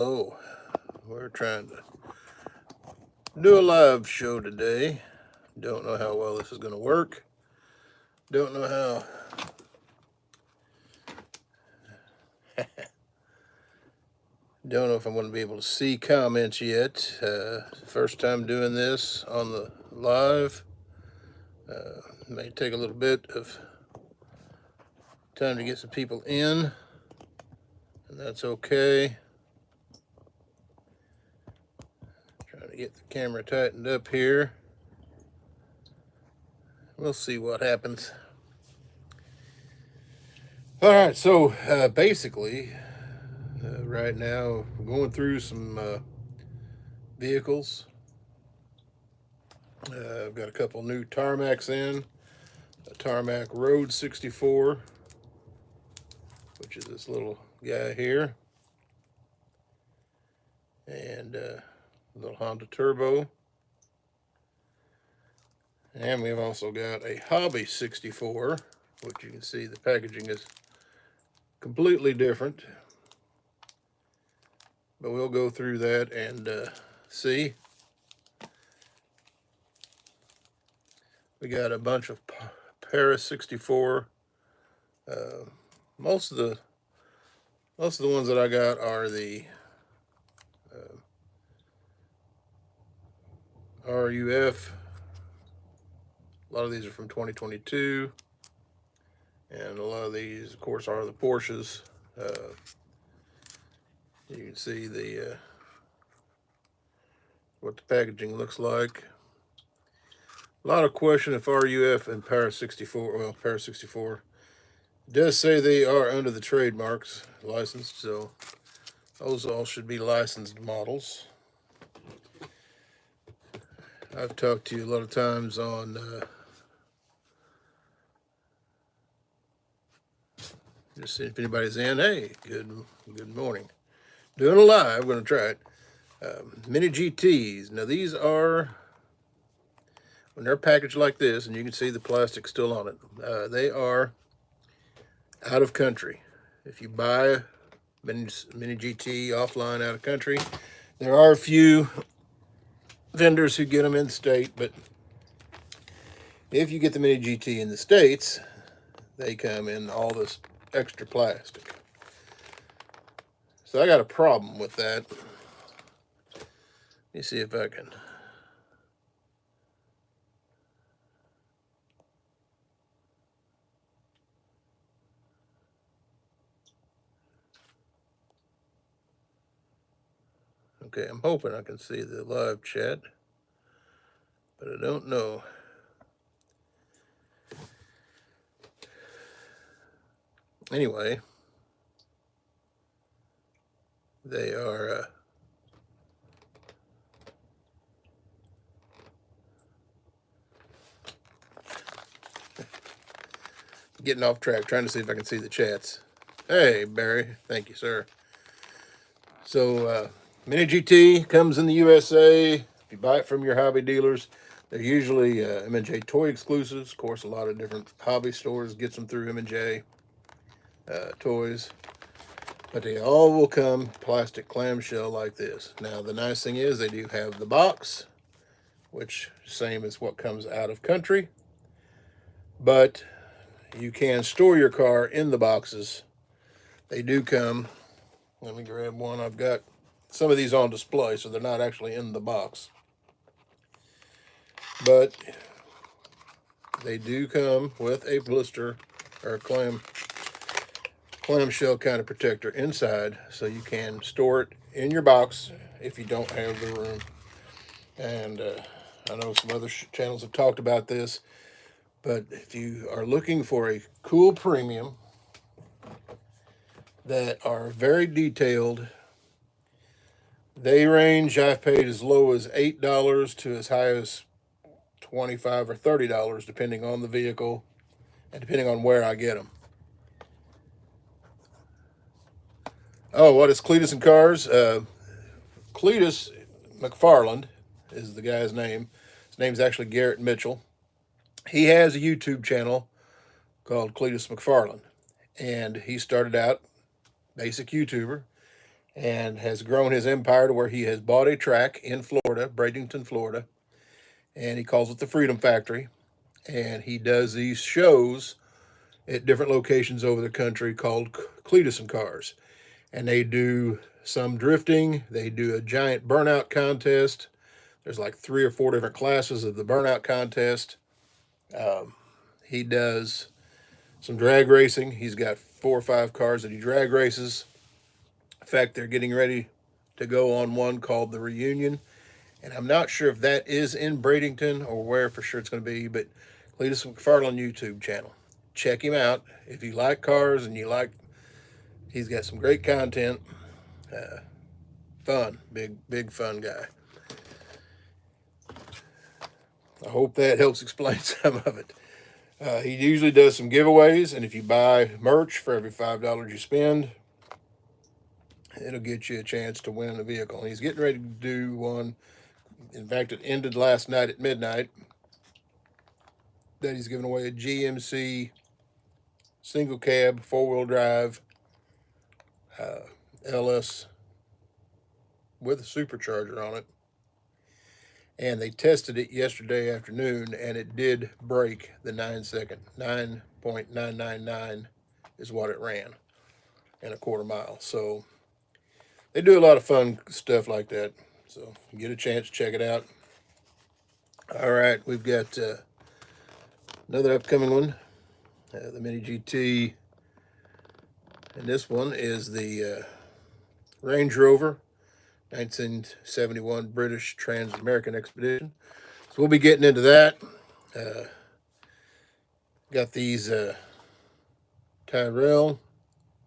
Oh, we're trying to do a live show today. Don't know how well this is going to work. Don't know how. Don't know if I'm going to be able to see comments yet. First time doing this on the live. May take a little bit of time to get some people in, and that's okay. Trying to get the camera tightened up here. We'll see what happens. All right, so basically, right now we're going through some vehicles. I've got a couple new tarmacs in. A tarmac Road 64, which is this little guy here, and a little Honda Turbo. And we've also got a Hobby 64, which you can see the packaging is completely different. But we'll go through that and see. We got a bunch of Paris 64. Most of the ones that I got are the RUF. A lot of these are from 2022, and a lot of these, of course, are the Porsches. You can see the what the packaging looks like. A lot of question if RUF and Paris 64. Well, Paris 64 does say they are under the trademarks licensed, so those all should be licensed models. I've talked to you a lot of times on just seeing if anybody's in. Hey, good morning. Doing a live. I'm going to try it. Mini GTs. Now these are, when they're packaged like this, and you can see the plastic still on it, they are out of country. If you buy a Mini GT offline out of country, there are a few vendors who get them in state, but if you get the Mini GT in the States, they come in all this extra plastic. So I got a problem with that. Let me see if I can. Okay, I'm hoping I can see the live chat, but I don't know. Anyway, they are getting off track, trying to see if I can see the chats. Hey, Barry. Thank you, sir. So, Mini GT comes in the USA. If you buy it from your hobby dealers, they're usually M&J toy exclusives. Of course, a lot of different hobby stores get them through M&J toys. But they all will come plastic clamshell like this. Now, the nice thing is they do have the box, which same as what comes out of country. But you can store your car in the boxes. They do come. Let me grab one. I've got some of these on display, so they're not actually in the box. But they do come with a blister or a clamshell kind of protector inside, so you can store it in your box if you don't have the room. And I know some other channels have talked about this, but if you are looking for a cool premium that are very detailed, they range. I've paid as low as $8 to as high as $25 or $30, depending on the vehicle and depending on where I get them. Oh, what is Cletus and Cars? Cletus McFarland is the guy's name. His name's actually Garrett Mitchell. He has a YouTube channel called Cletus McFarland, and he started out basic YouTuber. and has grown his empire to where he has bought a track in Florida, Bradenton, Florida, and he calls it the Freedom Factory. And he does these shows at different locations over the country called Cletus and Cars. And they do some drifting, they do a giant burnout contest. There's like 3 or 4 different classes of the burnout contest. He does some drag racing. He's got 4 or 5 cars that he drag races. In fact, they're getting ready to go on one called the Reunion. And I'm not sure if that is in Bradenton or where for sure it's going to be, but Cletus McFarland YouTube channel. Check him out. If you like cars and he's got some great content. Fun, big fun guy. I hope that helps explain some of it. He usually does some giveaways, and if you buy merch for every $5 you spend, it'll get you a chance to win a vehicle. And he's getting ready to do one. In fact, it ended last night at midnight. That he's giving away a GMC single cab, 4-wheel drive, LS with a supercharger on it. And they tested it yesterday afternoon, and it did break the 9-second. 9.999 is what it ran in a quarter mile. So they do a lot of fun stuff like that. So if you get a chance, check it out. All right, we've got another upcoming one, the Mini GT. And this one is the Range Rover 1971 British Trans-American Expedition. So we'll be getting into that. Got these Tyrrell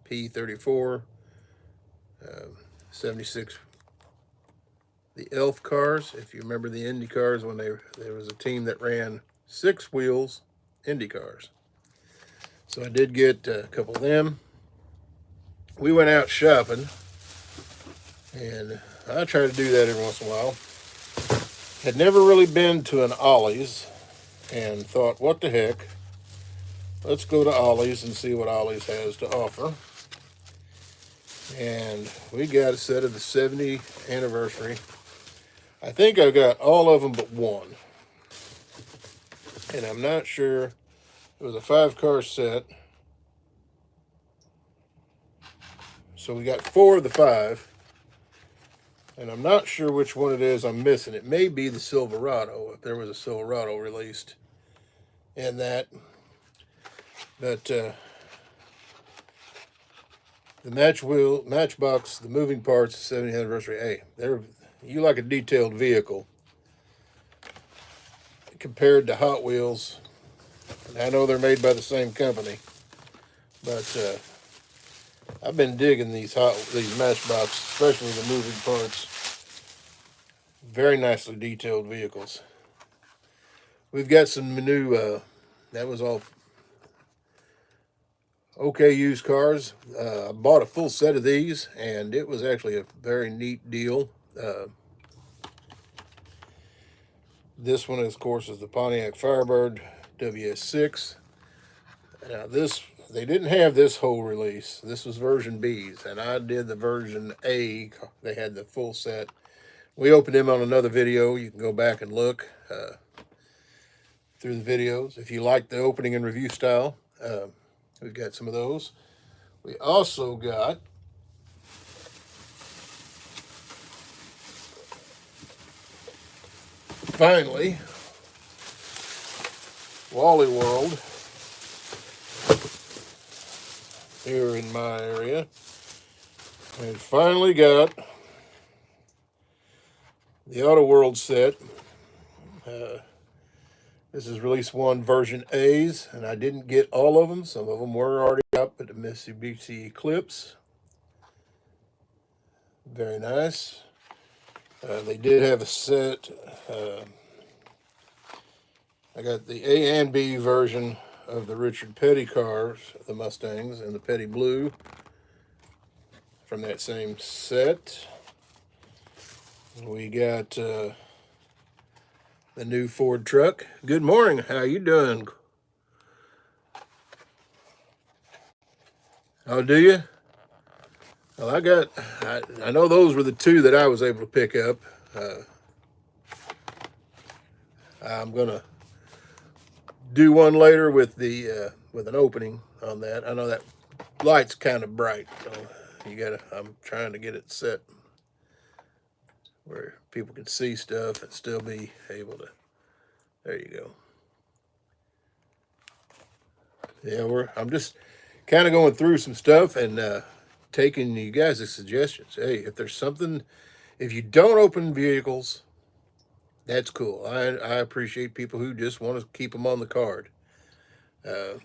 P34 76, the Elf cars. If you remember the Indy cars, when there was a team that ran 6 wheels Indy cars. So I did get a couple of them. We went out shopping, and I try to do that every once in a while. Had never really been to an Ollie's, and thought, what the heck? Let's go to Ollie's and see what Ollie's has to offer. And we got a set of the 70th anniversary. I think I got all of them but one. And I'm not sure. It was a 5-car set. So we got 4 of the 5. And I'm not sure which one it is I'm missing. It may be the Silverado, if there was a Silverado released in that. But the Matchbox, the moving parts, 70th anniversary. Hey, you like a detailed vehicle compared to Hot Wheels. And I know they're made by the same company, but I've been digging these Matchbox, especially the moving parts. Very nicely detailed vehicles. We've got some new. That was all. Okay, used cars. I bought a full set of these, and it was actually a very neat deal. This one, of course, is the Pontiac Firebird WS6. Now, they didn't have this whole release. This was version B's, and I did the version A. They had the full set. We opened them on another video. You can go back and look through the videos. If you like the opening and review style, we've got some of those. We also got finally Wally World here in my area. And finally got the Auto World set. This is release 1 version A's, and I didn't get all of them. Some of them were already up at the Mitsubishi Eclipse. Very nice. They did have a set. I got the A and B version of the Richard Petty cars, the Mustangs, and the Petty Blue from that same set. We got the new Ford truck. Good morning. How you doing? Oh, do you? Well, I know those were the two that I was able to pick up. I'm gonna do one later with with an opening on that. I know that light's kind of bright, so I'm trying to get it set where people can see stuff and still be able to. There you go. Yeah, I'm just kind of going through some stuff and taking you guys' suggestions. Hey, if there's something, if you don't open vehicles, that's cool. I appreciate people who just want to keep them on the card. Uh,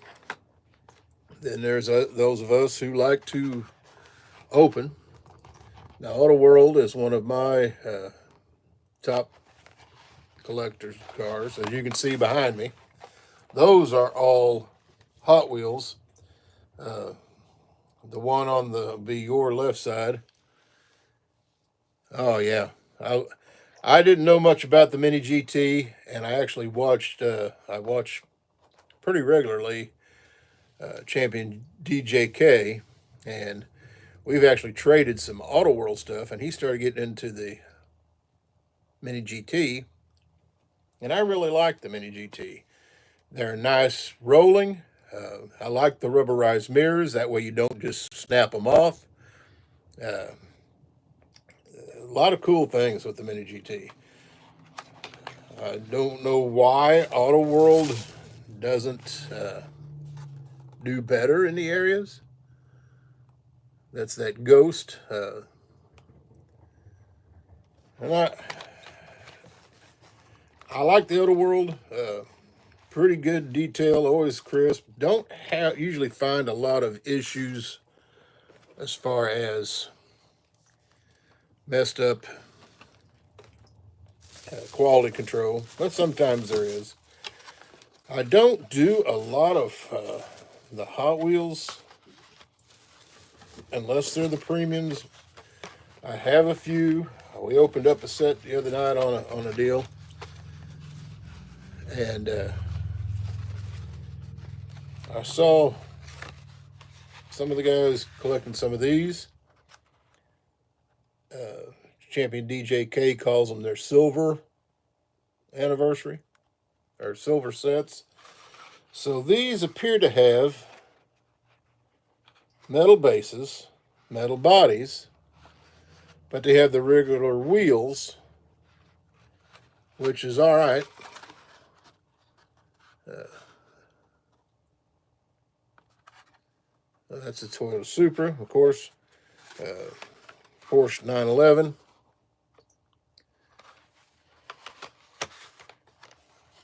then there's those of us who like to open. Now, Auto World is one of my top collector's cars, as you can see behind me. Those are all Hot Wheels. Uh, the one on your left side. Oh yeah, I didn't know much about the Mini GT, and I actually I watch pretty regularly Champion DJK, and we've actually traded some Auto World stuff, and he started getting into the Mini GT, and I really like the Mini GT. They're nice rolling. I like the rubberized mirrors. That way you don't just snap them off. Uh, a lot of cool things with the Mini GT. I don't know why Auto World doesn't do better in the areas. That's that Ghost. And I like the Auto World. Pretty good detail, always crisp. Don't usually find a lot of issues as far as messed up quality control, but sometimes there is. I don't do a lot of the Hot Wheels unless they're the premiums. I have a few. We opened up a set the other night on a deal, and I saw some of the guys collecting some of these. Champion DJK calls them their silver anniversary or silver sets. So these appear to have metal bases, metal bodies, but they have the regular wheels, which is all right. That's a Toyota Supra, of course. Porsche 911.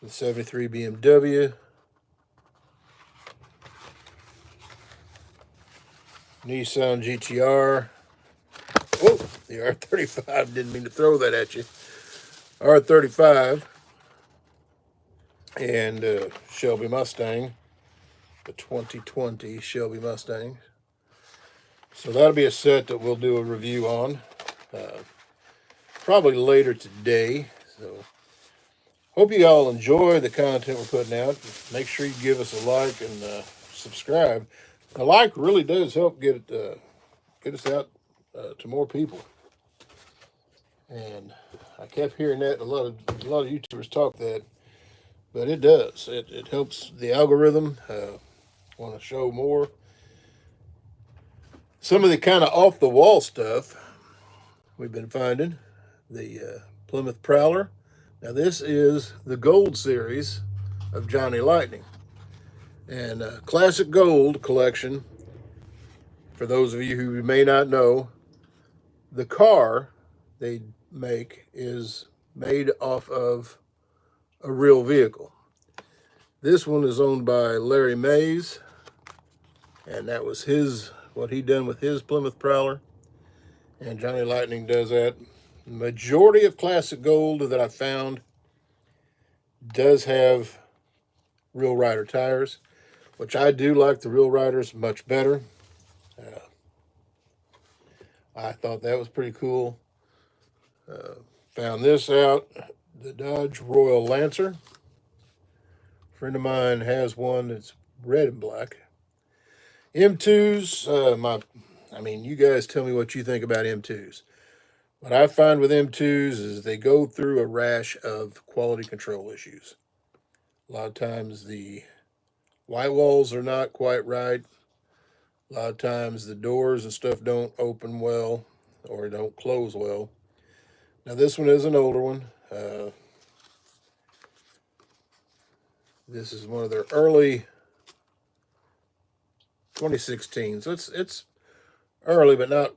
The 73 BMW. Nissan GTR. Oh, the R35. Didn't mean to throw that at you. R35. And Shelby Mustang. The 2020 Shelby Mustang. So that'll be a set that we'll do a review on. Probably later today. So hope you all enjoy the content we're putting out. Make sure you give us a like and subscribe. A like really does help get us out to more people. And I kept hearing that a lot of YouTubers talk that, but it does. It helps the algorithm want to show more. Some of the kind of off the wall stuff we've been finding. The Plymouth Prowler. Now this is the Gold series of Johnny Lightning. And Classic Gold collection, for those of you who may not know, the car they make is made off of a real vehicle. This one is owned by Larry Mays, and that was what he done with his Plymouth Prowler. And Johnny Lightning does that. The majority of Classic Gold that I found does have Real Rider tires, which I do like the Real Riders much better. I thought that was pretty cool. Found this out, the Dodge Royal Lancer. A friend of mine has one that's red and black. M2s, I mean, you guys tell me what you think about M2s. What I find with M2s is they go through a rash of quality control issues. A lot of times the white walls are not quite right. A lot of times the doors and stuff don't open well or don't close well. Now this one is an older one. This is one of their early 2016. So it's early, but not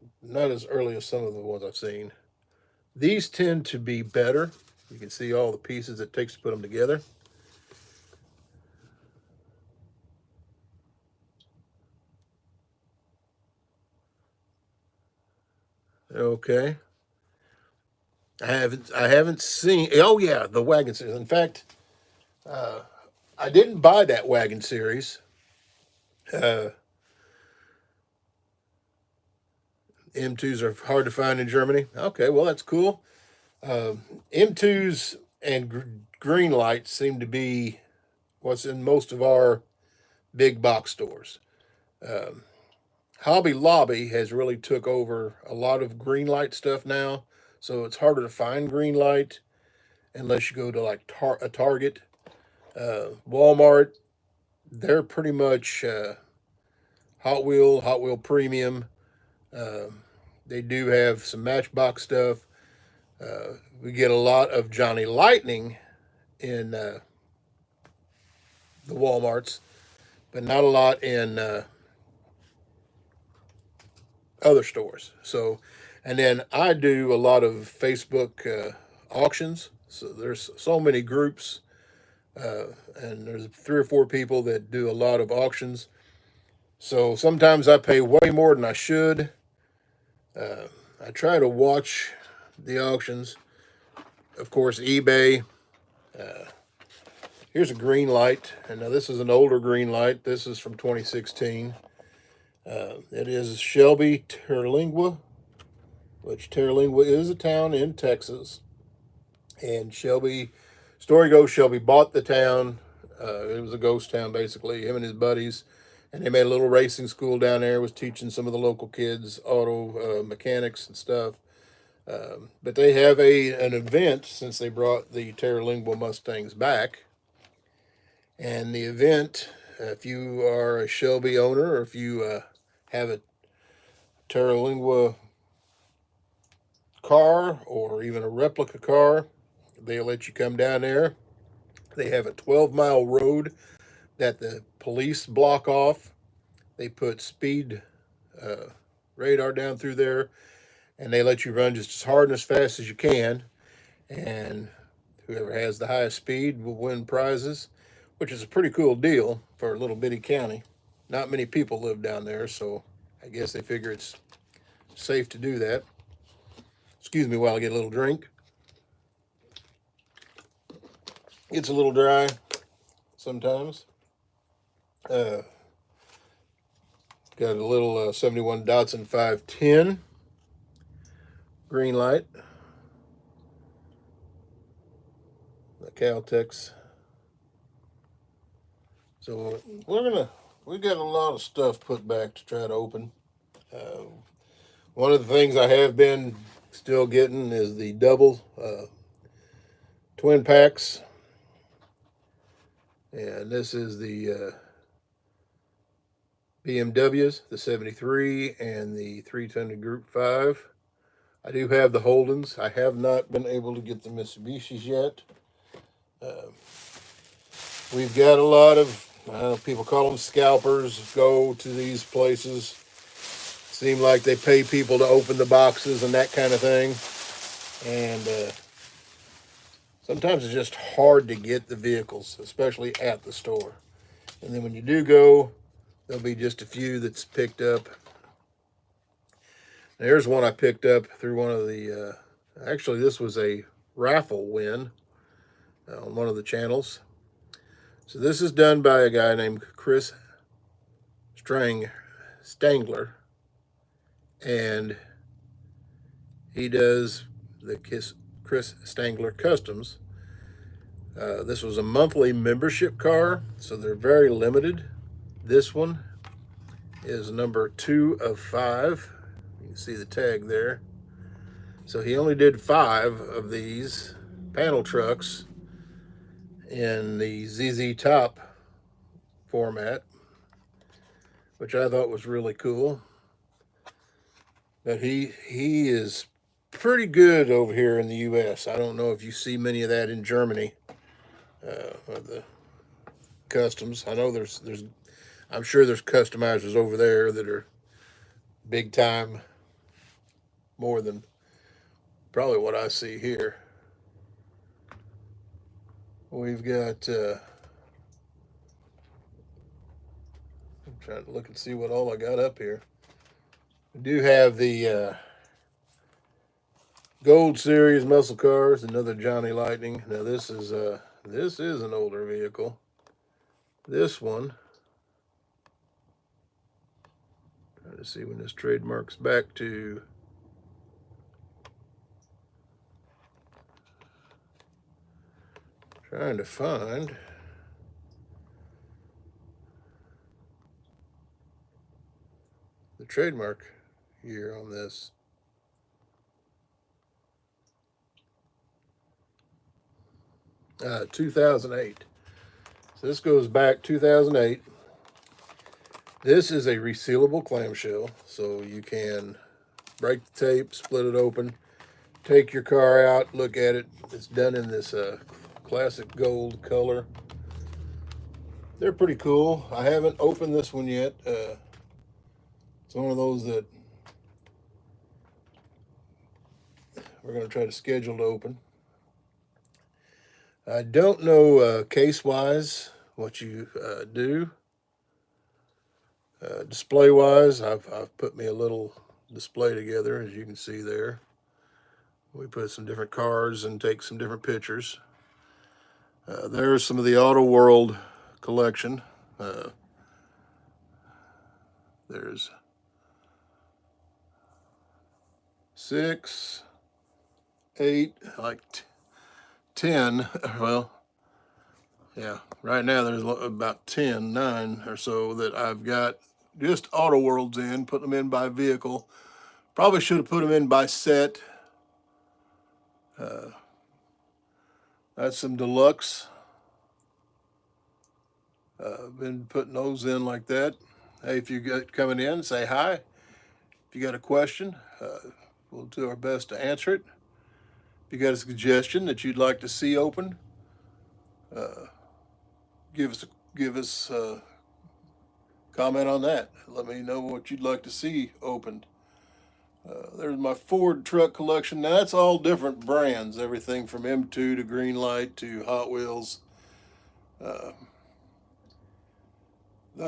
as early as some of the ones I've seen. These tend to be better. You can see all the pieces it takes to put them together. Okay. I haven't seen. Oh yeah, the wagon series. In fact, uh, I didn't buy that wagon series. Uh, M2s are hard to find in Germany. Okay, well that's cool. M2s and green lights seem to be what's in most of our big box stores. Um, Hobby Lobby has really took over a lot of green light stuff now, so it's harder to find green light unless you go to like a Target, Walmart. They're pretty much Hot Wheel Premium. Um, they do have some Matchbox stuff. We get a lot of Johnny Lightning in the WalMarts, but not a lot in other stores. So, and then I do a lot of Facebook auctions. So there's so many groups, and there's 3 or 4 people that do a lot of auctions. So sometimes I pay way more than I should. Uh, I try to watch the auctions. Of course, eBay. Uh, Here's a green light, and now this is an older green light. This is from 2016. It is Shelby Terlingua, which Terlingua is a town in Texas. And Shelby, story goes, Shelby bought the town. It was a ghost town, basically, him and his buddies. And they made a little racing school down there, was teaching some of the local kids auto mechanics and stuff. But they have an event since they brought the Terlingua Mustangs back. And the event, if you are a Shelby owner or if you have a Terlingua car or even a replica car, they'll let you come down there. They have a 12-mile road that the police block off. They put speed uh, radar down through there, and they let you run just as hard and as fast as you can. And whoever has the highest speed will win prizes, which is a pretty cool deal for a little bitty county. Not many people live down there, so I guess they figure it's safe to do that. Excuse me while I get a little drink. It's a little dry sometimes. Uh, Got a little 71 Datsun 510 green light. The Caltex. So we got a lot of stuff put back to try to open. Uh, One of the things I have been still getting is the double twin packs. And this is the BMWs, the 73 and the 310 Group 5. I do have the Holdens. I have not been able to get the Mitsubishis yet. Uh, we've got a lot of, people call them scalpers, go to these places. Seem like they pay people to open the boxes and that kind of thing. And sometimes it's just hard to get the vehicles, especially at the store. And then when you do go, there'll be just a few that's picked up. There's one I picked up through one of the, actually, this was a raffle win on one of the channels. So this is done by a guy named Chris Stangler. And he does the Chris Stangler Customs. This was a monthly membership car, so they're very limited. This one, is number 2 of 5. You can see the tag there. So he only did 5 of these panel trucks in the ZZ Top format, which I thought was really cool. But he is pretty good over here in the U.S. I don't know if you see many of that in Germany. The customs. I know there's I'm sure there's customizers over there that are big time, more than probably what I see here. We've got. I'm trying to look and see what all I got up here. We do have the Gold Series muscle cars, another Johnny Lightning. Now this is an older vehicle. This one. Trying to see when this trademarks back to. Trying to find. The trademark year on this. 2008. So this goes back 2008. This is a resealable clamshell, so you can break the tape, split it open, take your car out, look at it. It's done in this classic gold color. They're pretty cool. I haven't opened this one yet. It's one of those that we're going to try to schedule to open. I don't know case-wise what you do. Display-wise, I've put me a little display together, as you can see there. We put some different cars and take some different pictures. There's some of the Auto World collection. There's 6, 8, like 10. Well, yeah, right now there's about 10, 9 or so that I've got just Auto Worlds in, put them in by vehicle. Probably should have put them in by set. That's some deluxe. Been putting those in like that. Hey, if you get coming in, say hi. If you got a question, we'll do our best to answer it. If you got a suggestion that you'd like to see open, give us a comment on that. Let me know what you'd like to see opened. There's my Ford truck collection. Now that's all different brands, everything from M2 to Greenlight to Hot Wheels. I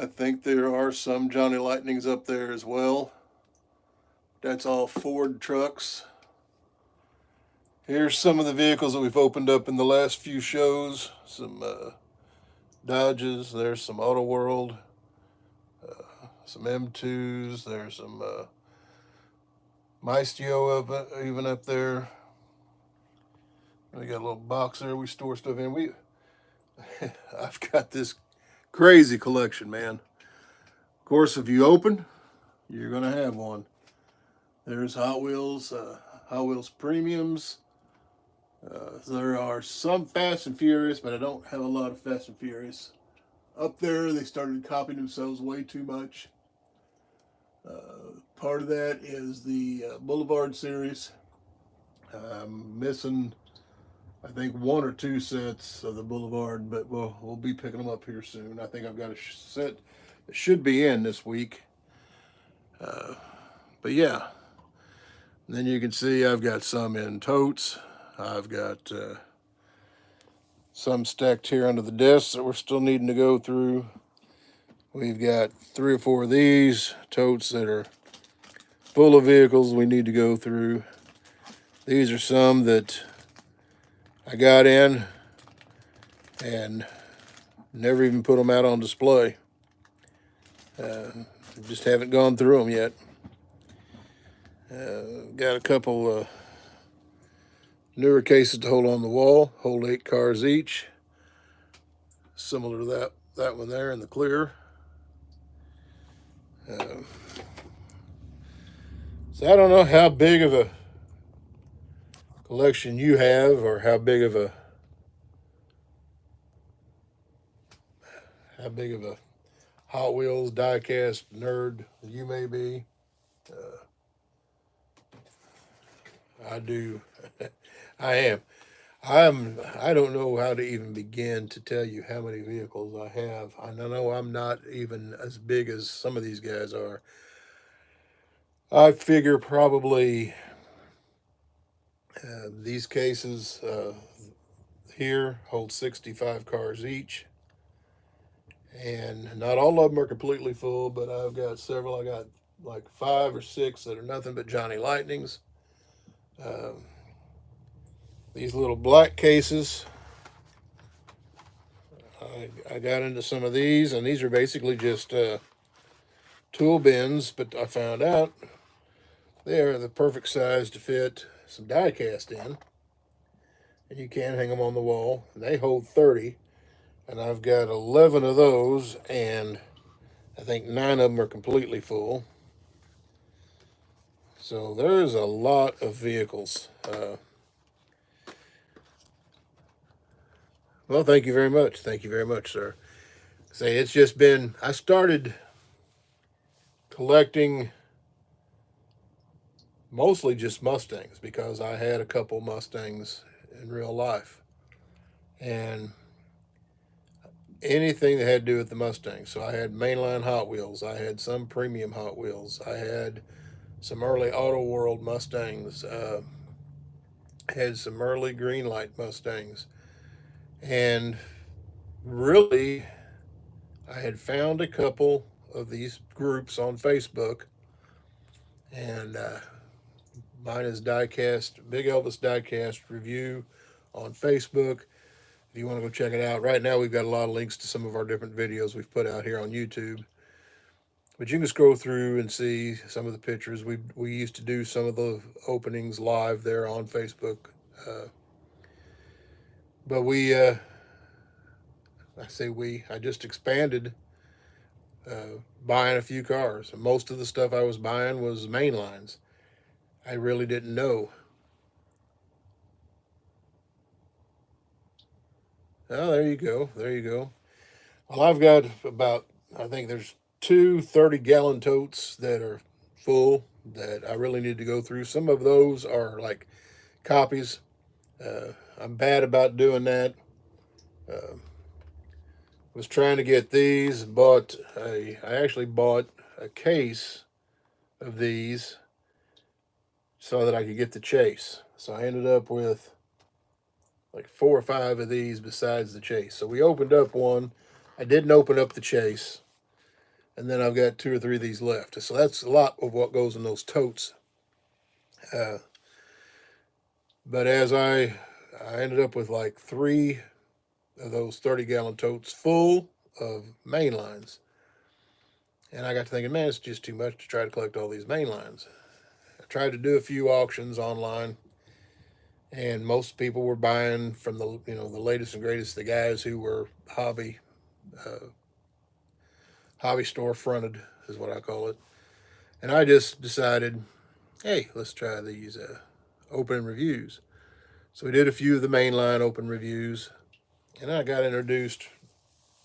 think there are some Johnny Lightnings up there as well. That's all Ford trucks. Here's some of the vehicles that we've opened up in the last few shows. Some Dodges. There's some Auto World. Some M2s. There's some Maestio even up there. We got a little box there we store stuff in. I've got this crazy collection, man. Of course, if you open, you're gonna have one. There's Hot Wheels Premiums. There are some Fast and Furious, but I don't have a lot of Fast and Furious. Up there, they started copying themselves way too much. Part of that is the Boulevard series. I'm missing, I think, 1 or 2 sets of the Boulevard, but we'll be picking them up here soon. I think I've got a set that should be in this week. But yeah, and then you can see I've got some in totes. I've got some stacked here under the desk that we're still needing to go through. We've got 3 or 4 of these totes that are full of vehicles we need to go through. These are some that I got in and never even put them out on display. Just haven't gone through them yet. Got a couple newer cases to hold on the wall, hold 8 cars each. Similar to that one there in the clear. Uh, so I don't know how big of a collection you have, or how big of a Hot Wheels diecast nerd you may be. Uh, I do. I am. I don't know how to even begin to tell you how many vehicles I have. I know I'm not even as big as some of these guys are. I figure probably these cases here hold 65 cars each, and not all of them are completely full, but I've got several. I got like 5 or 6 that are nothing but Johnny Lightnings. Um, these little black cases, I got into some of these, and these are basically just tool bins, but I found out they are the perfect size to fit some die cast in, and you can hang them on the wall. They hold 30, and I've got 11 of those, and I think 9 of them are completely full. So there's a lot of vehicles. Well, thank you very much. Thank you very much, sir. Say it's just been. I started collecting mostly just Mustangs because I had a couple Mustangs in real life, and anything that had to do with the Mustang. So I had mainline Hot Wheels. I had some premium Hot Wheels. I had some early Auto World Mustangs. Had some early Greenlight Mustangs. And really, I had found a couple of these groups on Facebook. And mine is Diecast, Big Elvis Diecast Review on Facebook. If you want to go check it out, right now we've got a lot of links to some of our different videos we've put out here on YouTube. But you can scroll through and see some of the pictures. We used to do some of the openings live there on Facebook, uh, but I say we, I just expanded, buying a few cars. Most of the stuff I was buying was mainlines. I really didn't know. Oh, there you go. There you go. Well, I've got about, I think there's two 30-gallon totes that are full that I really need to go through. Some of those are like copies. I'm bad about doing that. Uh, was trying to get these. I actually bought a case of these so that I could get the chase. So I ended up with like 4 or 5 of these besides the chase. So we opened up one. I didn't open up the chase, and then I've got 2 or 3 of these left. So that's a lot of what goes in those totes. Uh, but I ended up with like 3 of those 30-gallon totes full of main lines. And I got to thinking, man, it's just too much to try to collect all these main lines. I tried to do a few auctions online, and most people were buying from the latest and greatest, the guys who were uh, hobby store fronted is what I call it. And I just decided, hey, let's try these open reviews. So we did a few of the mainline open reviews, and I got introduced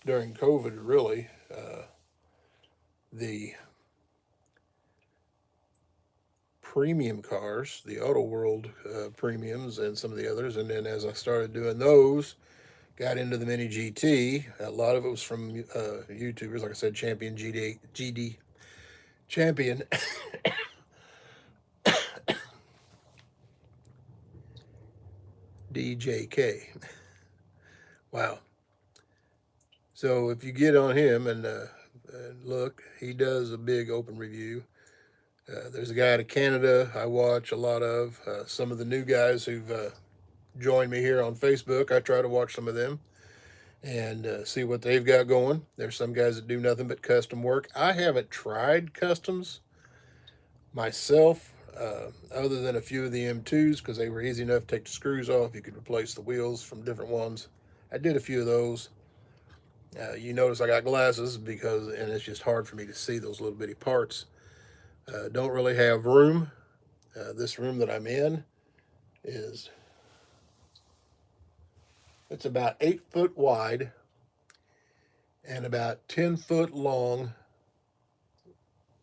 during COVID. Really, the premium cars, the Auto World premiums, and some of the others. And then as I started doing those, got into the Mini GT. A lot of it was from YouTubers, like I said, Champion GD Champion DJK. Wow. So if you get on him and look, he does a big open review. There's a guy out of Canada I watch a lot of. Some of the new guys who've joined me here on Facebook, I try to watch some of them and see what they've got going. There's some guys that do nothing but custom work. I haven't tried customs myself, other than a few of the M2s because they were easy enough to take the screws off. You could replace the wheels from different ones. I did a few of those. You notice I got glasses and it's just hard for me to see those little bitty parts. Don't really have room. This room that I'm in is it's about 8 foot wide and about 10 foot long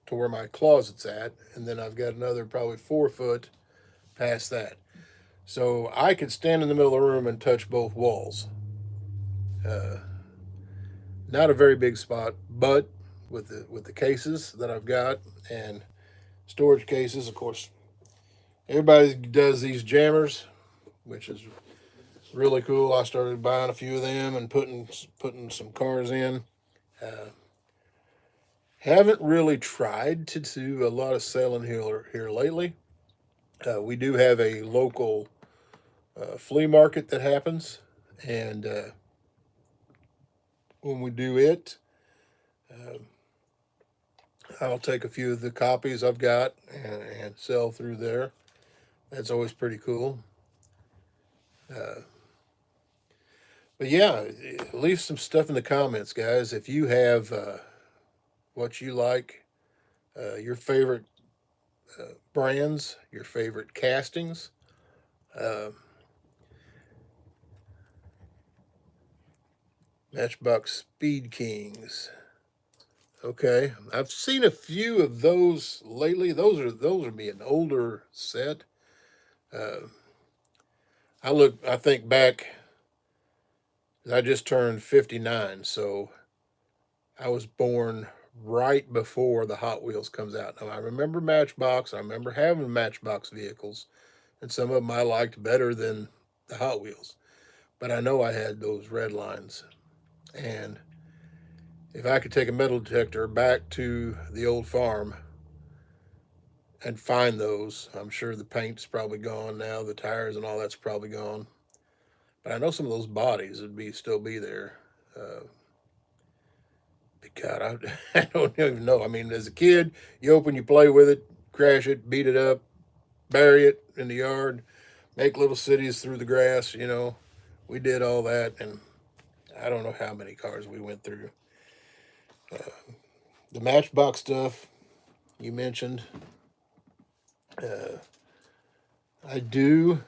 to where my closet's at, and then I've got another probably 4 foot past that. So I could stand in the middle of the room and touch both walls. Uh, Not a very big spot, but with the cases that I've got and storage cases, of course, everybody does these jammers, which is really cool. I started buying a few of them and putting some cars in. Uh, haven't really tried to do a lot of selling here lately. We do have a local flea market that happens, and when we do it, uh, I'll take a few of the copies I've got and sell through there. That's always pretty cool. Uh, but yeah, leave some stuff in the comments, guys. If you have what you like, your favorite brands, your favorite castings. Uh, Matchbox Speed Kings. Okay, I've seen a few of those lately. Those are being an older set. Uh, I think back. I just turned 59, so I was born right before the Hot Wheels comes out. Now I remember Matchbox. I remember having Matchbox vehicles, and some of them I liked better than the Hot Wheels. But I know I had those red lines, and if I could take a metal detector back to the old farm and find those, I'm sure the paint's probably gone now, the tires and all that's probably gone. But I know some of those bodies would be still be there. Uh, God, I don't even know. I mean, as a kid, you play with it, crash it, beat it up, bury it in the yard, make little cities through the grass. We did all that, and I don't know how many cars we went through. Uh, the Matchbox stuff you mentioned, uh, I do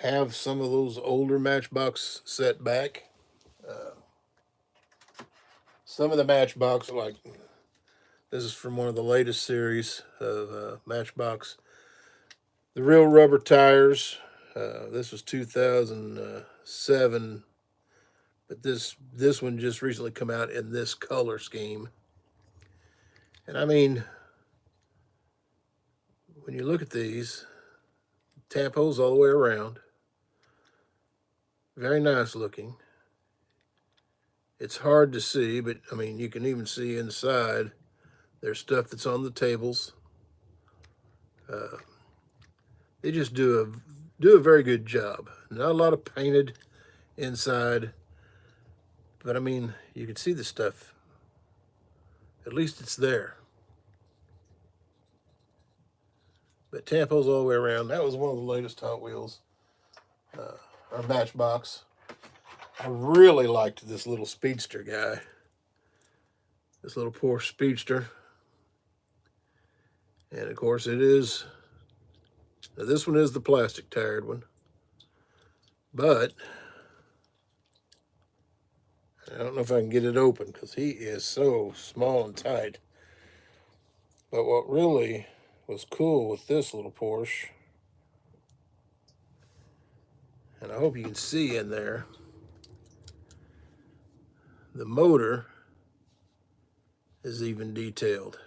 have some of those older Matchbox set back. Uh, some of the Matchbox, like this is from one of the latest series of Matchbox. The real rubber tires. This was 2007, but this one just recently come out in this color scheme. And I mean, when you look at these, tampos all the way around, very nice looking. It's hard to see, but I mean, you can even see inside. There's stuff that's on the tables. Uh, they just do a very good job. Not a lot of painted inside, but I mean, you can see the stuff. At least it's there. But tampos all the way around. That was one of the latest Hot Wheels, or Matchbox. I really liked this little speedster guy. This little Porsche speedster. And of course it is, now this one is the plastic tired one. But I don't know if I can get it open because he is so small and tight. But what really was cool with this little Porsche, and I hope you can see in there, the motor is even detailed.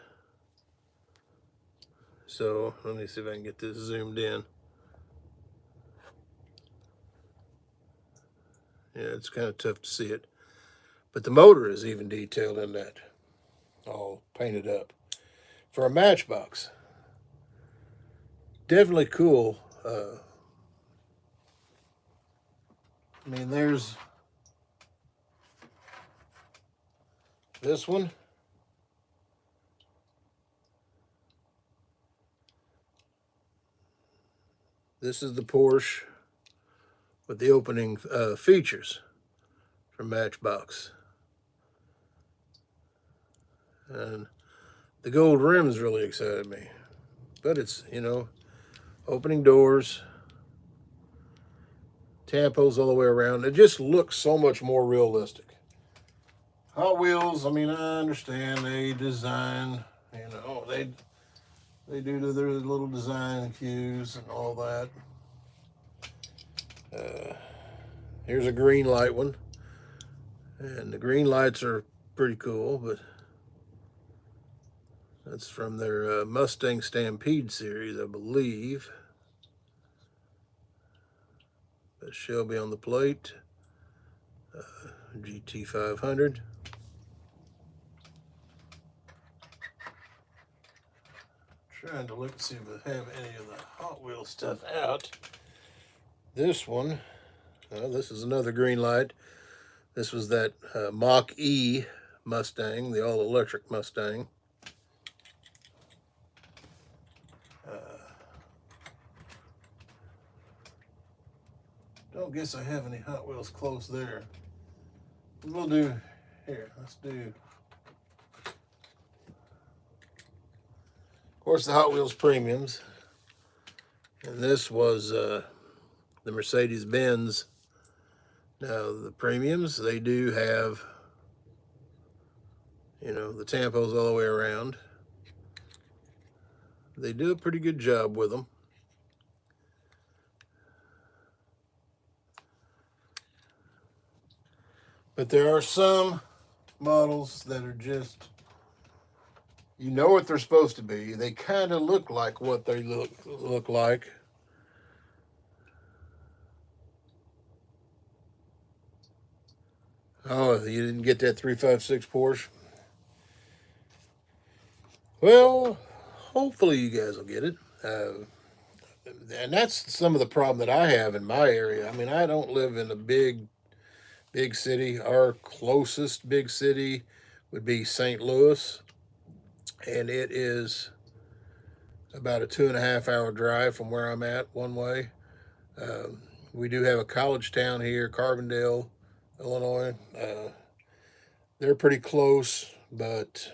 So let me see if I can get this zoomed in. Yeah, it's kind of tough to see it. But the motor is even detailed in that, all painted up. For a Matchbox, definitely cool. I mean, there's this one. This is the Porsche with the opening features from Matchbox. And the gold rims really excited me. But it's, you know, opening doors, tampos all the way around. It just looks so much more realistic. Hot Wheels, I mean, I understand they design, you know, they do their little design cues and all that. Here's a green light one. And the green lights are pretty cool, but that's from their Mustang Stampede series, I believe. That Shelby on the plate. GT500. Trying to look and see if I have any of the Hot Wheels stuff out. This one, this is another green light. This was that Mach E Mustang, the all-electric Mustang. Don't guess I have any Hot Wheels close there. We'll do, here, let's do. Of course, the Hot Wheels Premiums. And this was the Mercedes-Benz. Now, the Premiums, they do have, you know, the tampos all the way around. They do a pretty good job with them. But there are some models that are just, you know what they're supposed to be. They kind of look like what they look like. Oh, you didn't get that 356 Porsche? Well, hopefully you guys will get it. And that's some of the problem that I have in my area. I mean, I don't live in a big city. Our closest big city would be St. Louis, and it is about a 2.5 hour drive from where I'm at one way. We do have a college town here, Carbondale, Illinois. They're pretty close, but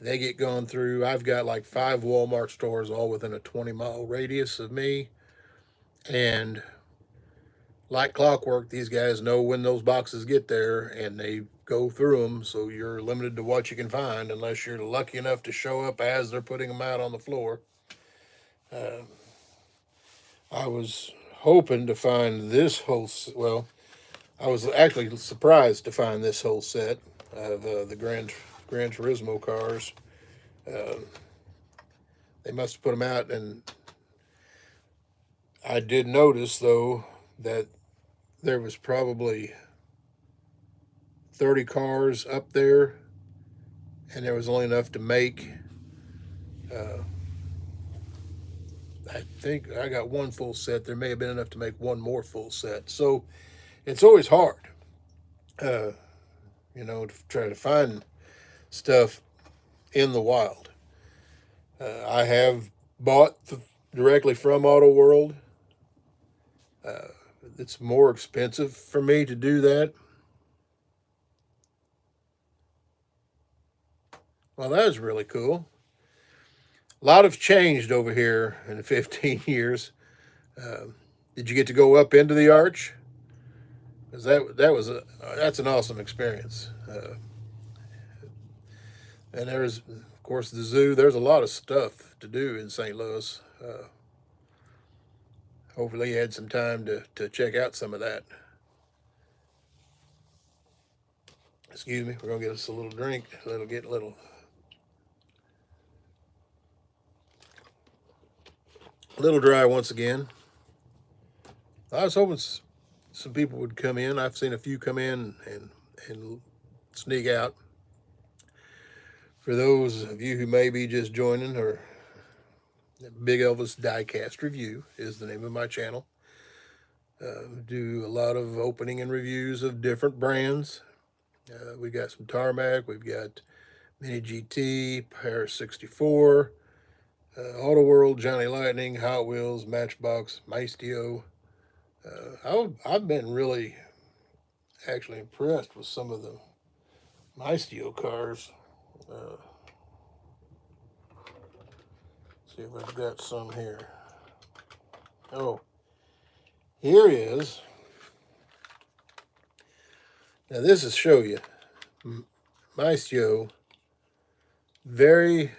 they get gone through. I've got like 5 Walmart stores all within a 20-mile radius of me. And like clockwork, these guys know when those boxes get there and they go through them. So you're limited to what you can find unless you're lucky enough to show up as they're putting them out on the floor. I was hoping to find this whole, well, I was actually surprised to find this whole set of the Gran Turismo cars. They must have put them out, and I did notice, though, that there was probably 30 cars up there, and there was only enough to make, I think I got one full set. There may have been enough to make one more full set. So it's always hard, you know, to try to find stuff in the wild. I have bought directly from Auto World. It's more expensive for me to do that. Well, that was really cool. A lot have changed over here in the 15 years. Did you get to go up into the arch? Because that's an awesome experience. And there's, of course, the zoo. There's a lot of stuff to do in St. Louis. Hopefully you had some time to check out some of that. Excuse me, we're going to get us a little drink. Get a little dry once again. I was hoping some people would come in. I've seen a few come in and sneak out. For those of you who may be just joining, or Big Elvis Diecast Review is the name of my channel. Do a lot of opening and reviews of different brands. We got some Tarmac, we've got Mini GT, Paris 64, Auto World, Johnny Lightning, Hot Wheels, Matchbox, Maestio. I've been really actually impressed with some of the Maestro cars. See if I've got some here. Oh, here is. Now this is show you. Maestro, very,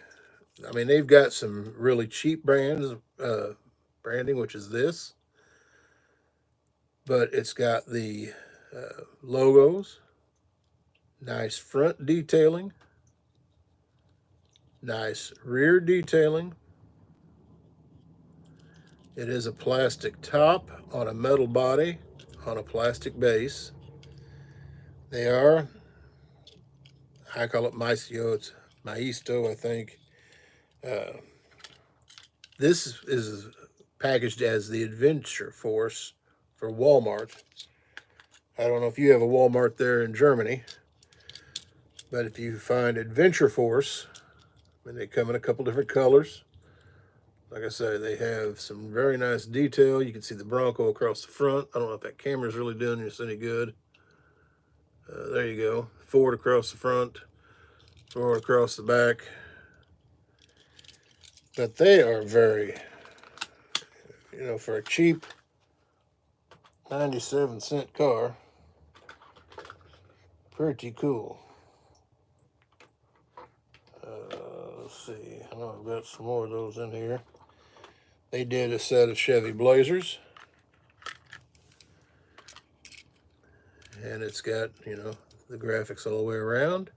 I mean, they've got some really cheap branding, which is this, but it's got the logos, nice front detailing, nice rear detailing. It is a plastic top on a metal body on a plastic base. They are, I call it Maestro, it's Maisto, I think. Uh, this is packaged as the Adventure Force for Walmart. I don't know if you have a Walmart there in Germany, but if you find Adventure Force, and they come in a couple different colors. Like I say, they have some very nice detail. You can see the Bronco across the front. I don't know if that camera's really doing this any good. There you go. Ford across the front, Ford across the back. But they are very, for a cheap 97-cent car, pretty cool. Let's see. I know I've got some more of those in here. They did a set of Chevy Blazers. And it's got, the graphics all the way around.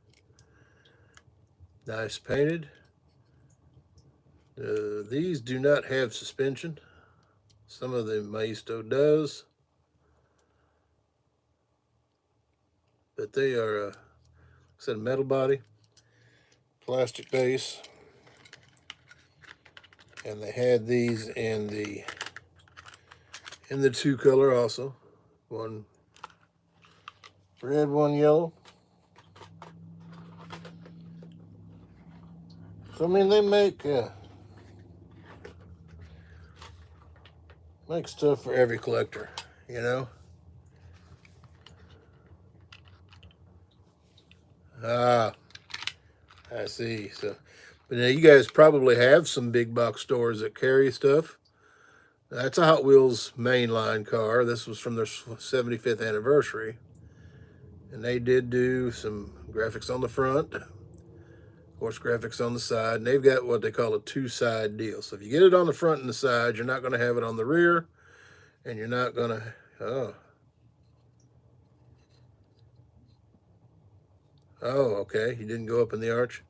Nice painted. These do not have suspension. Some of the Maestro does. But they are, like I said, metal body, plastic base. And they had these in the two color also. One red, one yellow. So I mean, they make stuff for every collector, Ah, I see. So, but now you guys probably have some big box stores that carry stuff. That's a Hot Wheels mainline car. This was from their 75th anniversary. And they did do some graphics on the front, of course, graphics on the side. And they've got what they call a two-side deal. So if you get it on the front and the side, you're not going to have it on the rear. And you're not going to, oh, okay. You didn't go up in the arch.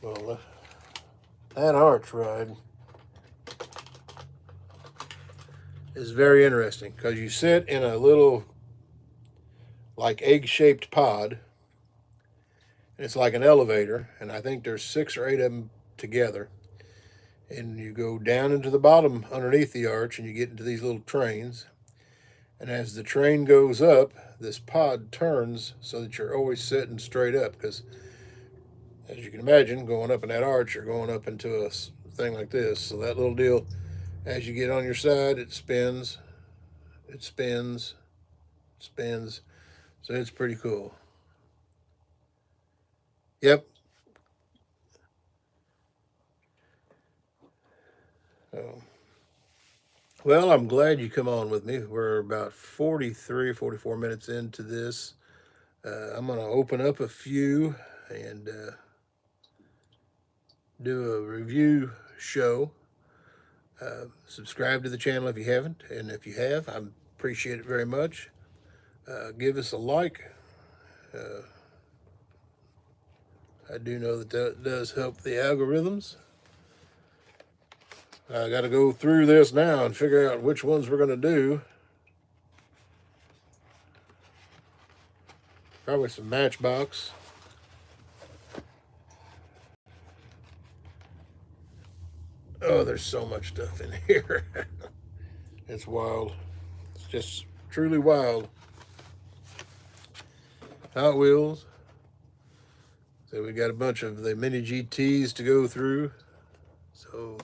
Well, that arch ride is very interesting because you sit in a little, like, egg-shaped pod. And it's like an elevator, and I think there's 6 or 8 of them together. And you go down into the bottom underneath the arch, and you get into these little trains. And as the train goes up, this pod turns so that you're always sitting straight up. Because, as you can imagine, going up in that arch, you're going up into a thing like this. So that little deal, as you get on your side, it spins, it spins, it spins. So it's pretty cool. Yep. Well, I'm glad you come on with me. We're about 43, 44 minutes into this. I'm going to open up a few and do a review show. Subscribe to the channel if you haven't, and if you have, I appreciate it very much. Give us a like. I do know that does help the algorithms. I got to go through this now and figure out which ones we're going to do. Probably some Matchbox. Oh, there's so much stuff in here. It's wild. It's just truly wild. Hot Wheels. So we got a bunch of the mini GTs to go through. So,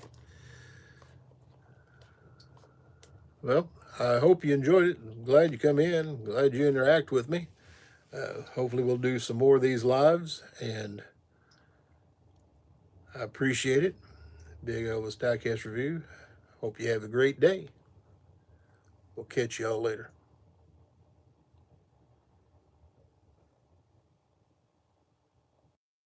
well, I hope you enjoyed it. I'm glad you come in. Glad you interact with me. Hopefully we'll do some more of these lives, and I appreciate it. Big Elvis Diecast Review. Hope you have a great day. We'll catch y'all later.